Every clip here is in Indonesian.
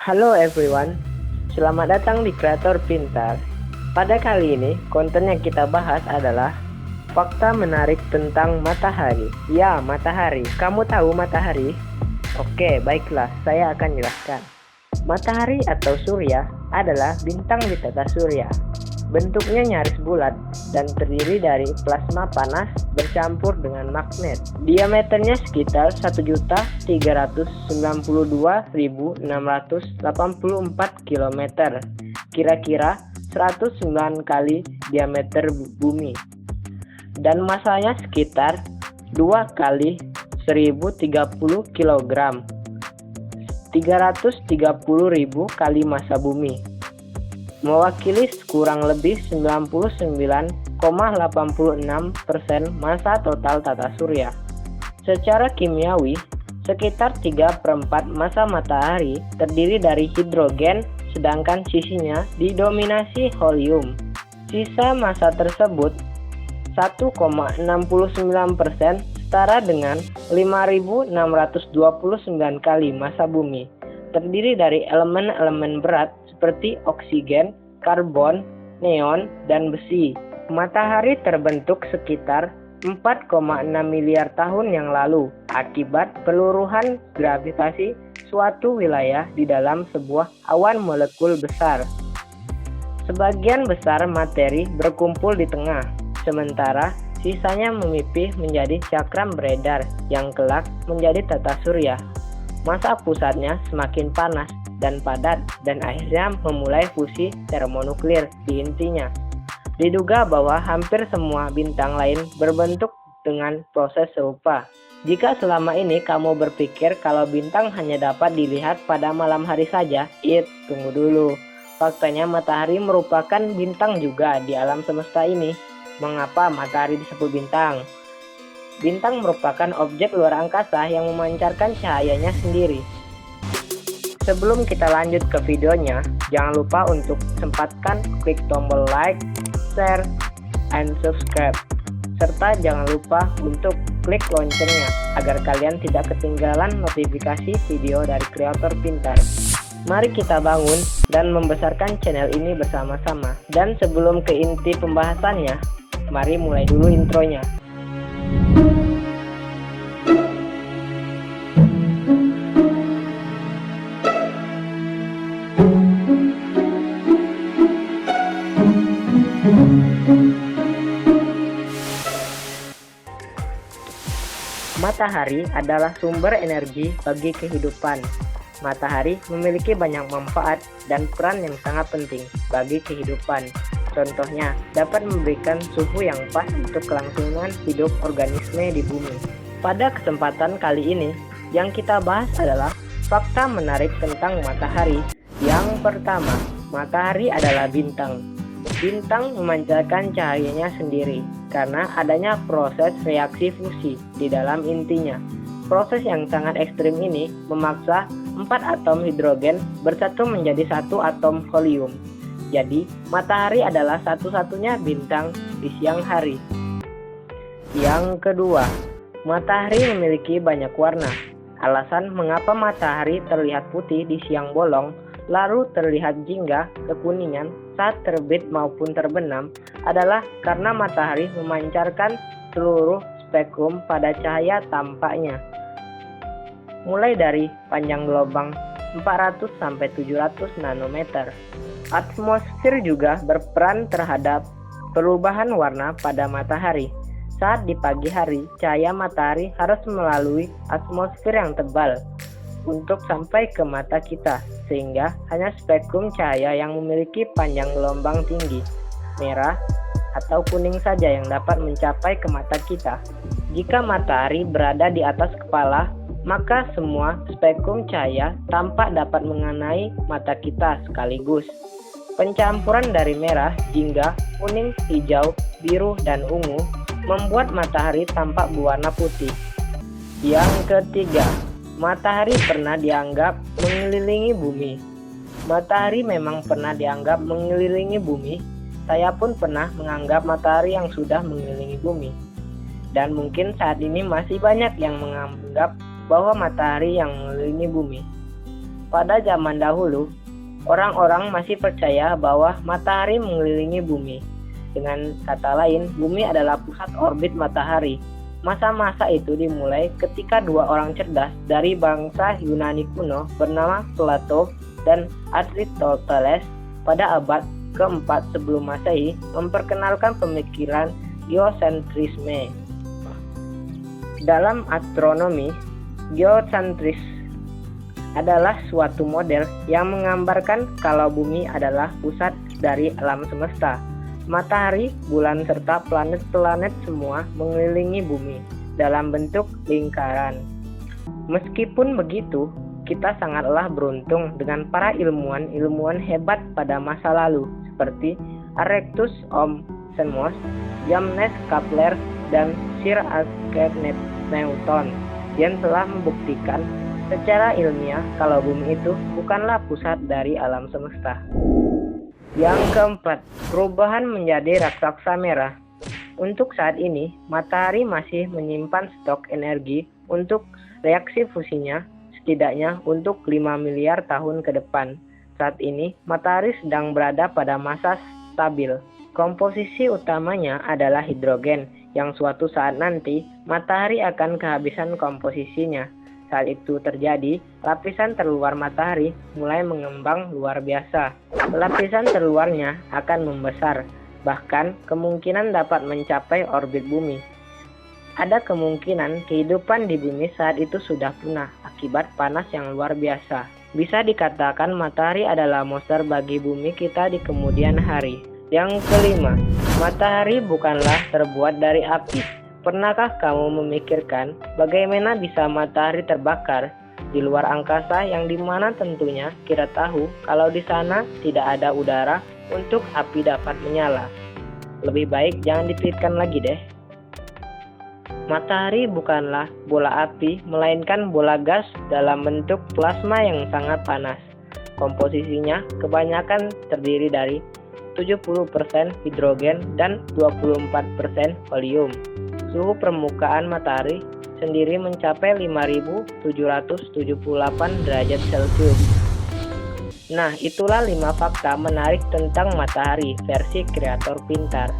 Halo everyone, selamat datang di Kreator Pintar. Pada kali ini, konten yang kita bahas adalah fakta menarik tentang matahari. Ya, matahari. Kamu tahu matahari? Oke, baiklah, saya akan jelaskan. Matahari atau surya adalah bintang di tata surya. Bentuknya nyaris bulat dan terdiri dari plasma panas bercampur dengan magnet. Diameternya sekitar 1.392.684 km, kira-kira 109 kali diameter bumi. Dan masanya sekitar 2 kali 1030 kg, 330.000 kali massa bumi, mewakili kurang lebih 99,86% massa total tata surya. Secara kimiawi, sekitar 3/4 massa matahari terdiri dari hidrogen, sedangkan sisinya didominasi helium. Sisa massa tersebut 1,69% setara dengan 5.629 kali massa bumi, terdiri dari elemen-elemen berat seperti oksigen, karbon, neon, dan besi. Matahari terbentuk sekitar 4,6 miliar tahun yang lalu akibat peluruhan gravitasi suatu wilayah di dalam sebuah awan molekul besar. Sebagian besar materi berkumpul di tengah, sementara sisanya memipih menjadi cakram beredar yang kelak menjadi tata surya. Massa pusatnya semakin panas dan padat dan akhirnya memulai fusi termonuklir di intinya. Diduga bahwa hampir semua bintang lain berbentuk dengan proses serupa. Jika selama ini kamu berpikir kalau bintang hanya dapat dilihat pada malam hari saja, tunggu dulu. Faktanya matahari merupakan bintang juga di alam semesta ini. Mengapa matahari disebut bintang? Bintang merupakan objek luar angkasa yang memancarkan cahayanya sendiri. Sebelum kita lanjut ke videonya, jangan lupa untuk sempatkan klik tombol like, share, and subscribe. Serta jangan lupa untuk klik loncengnya agar kalian tidak ketinggalan notifikasi video dari Kreator Pintar. Mari kita bangun dan membesarkan channel ini bersama-sama. Dan sebelum ke inti pembahasannya, mari mulai dulu intronya. Matahari adalah sumber energi bagi kehidupan. Matahari memiliki banyak manfaat dan peran yang sangat penting bagi kehidupan. Contohnya, dapat memberikan suhu yang pas untuk kelangsungan hidup organisme di bumi. Pada kesempatan kali ini, yang kita bahas adalah fakta menarik tentang matahari. Yang pertama, matahari adalah bintang. Bintang memancarkan cahayanya sendiri karena adanya proses reaksi fusi di dalam intinya. Proses yang sangat ekstrim ini memaksa 4 atom hidrogen bersatu menjadi 1 atom helium. Jadi, matahari adalah satu-satunya bintang di siang hari. Yang kedua, matahari memiliki banyak warna. Alasan mengapa matahari terlihat putih di siang bolong, lalu terlihat jingga kekuningan saat terbit maupun terbenam adalah karena matahari memancarkan seluruh spektrum pada cahaya tampaknya, mulai dari panjang gelombang 400-700 nanometer. Atmosfer juga berperan terhadap perubahan warna pada matahari. Saat di pagi hari, cahaya matahari harus melalui atmosfer yang tebal untuk sampai ke mata kita, sehingga hanya spektrum cahaya yang memiliki panjang gelombang tinggi, merah atau kuning saja yang dapat mencapai ke mata kita. Jika matahari berada di atas kepala, maka semua spektrum cahaya tampak dapat mengenai mata kita sekaligus. Pencampuran dari merah, jingga, kuning, hijau, biru, dan ungu membuat matahari tampak berwarna putih. Yang ketiga, matahari pernah dianggap mengelilingi bumi. Matahari memang pernah dianggap mengelilingi bumi. Saya pun pernah menganggap matahari yang sudah mengelilingi bumi. Dan mungkin saat ini masih banyak yang menganggap bahwa matahari yang mengelilingi bumi. Pada zaman dahulu, orang-orang masih percaya bahwa matahari mengelilingi bumi. Dengan kata lain, bumi adalah pusat orbit matahari. Masa-masa itu dimulai ketika dua orang cerdas dari bangsa Yunani kuno bernama Plato dan Aristoteles pada abad keempat sebelum Masehi memperkenalkan pemikiran geosentrisme. Dalam astronomi, geosentris adalah suatu model yang menggambarkan kalau bumi adalah pusat dari alam semesta. Matahari, bulan, serta planet-planet semua mengelilingi bumi dalam bentuk lingkaran. Meskipun begitu, kita sangatlah beruntung dengan para ilmuwan hebat pada masa lalu seperti Arcturus Thomson, Johannes Kepler, dan Sir Isaac Newton yang telah membuktikan secara ilmiah kalau bumi itu bukanlah pusat dari alam semesta. Yang keempat, perubahan menjadi raksasa merah. Untuk saat ini, matahari masih menyimpan stok energi untuk reaksi fusinya setidaknya untuk 5 miliar tahun ke depan. Saat ini, matahari sedang berada pada masa stabil. Komposisi utamanya adalah hidrogen, yang suatu saat nanti matahari akan kehabisan komposisinya. Saat itu terjadi, lapisan terluar matahari mulai mengembang luar biasa. Lapisan terluarnya akan membesar, bahkan kemungkinan dapat mencapai orbit bumi. Ada kemungkinan kehidupan di bumi saat itu sudah punah akibat panas yang luar biasa. Bisa dikatakan matahari adalah monster bagi bumi kita di kemudian hari. Yang kelima, matahari bukanlah terbuat dari api. Pernahkah kamu memikirkan bagaimana bisa matahari terbakar di luar angkasa yang dimana tentunya kita tahu kalau di sana tidak ada udara untuk api dapat menyala? Lebih baik jangan ditelitkan lagi deh. Matahari bukanlah bola api, melainkan bola gas dalam bentuk plasma yang sangat panas. Komposisinya kebanyakan terdiri dari 70% hidrogen dan 24% helium. Suhu permukaan matahari sendiri mencapai 5.778 derajat Celcius. Nah, itulah 5 fakta menarik tentang matahari versi kreator pintar.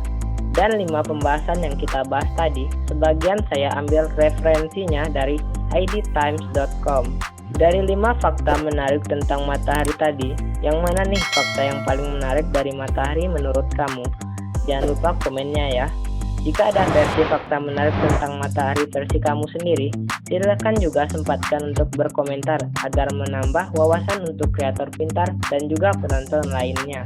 Dan 5 pembahasan yang kita bahas tadi, sebagian saya ambil referensinya dari idtimes.com. Dari 5 fakta menarik tentang matahari tadi, yang mana nih fakta yang paling menarik dari matahari menurut kamu? Jangan lupa komennya ya. Jika ada versi fakta menarik tentang matahari versi kamu sendiri, silakan juga sempatkan untuk berkomentar agar menambah wawasan untuk kreator pintar dan juga penonton lainnya.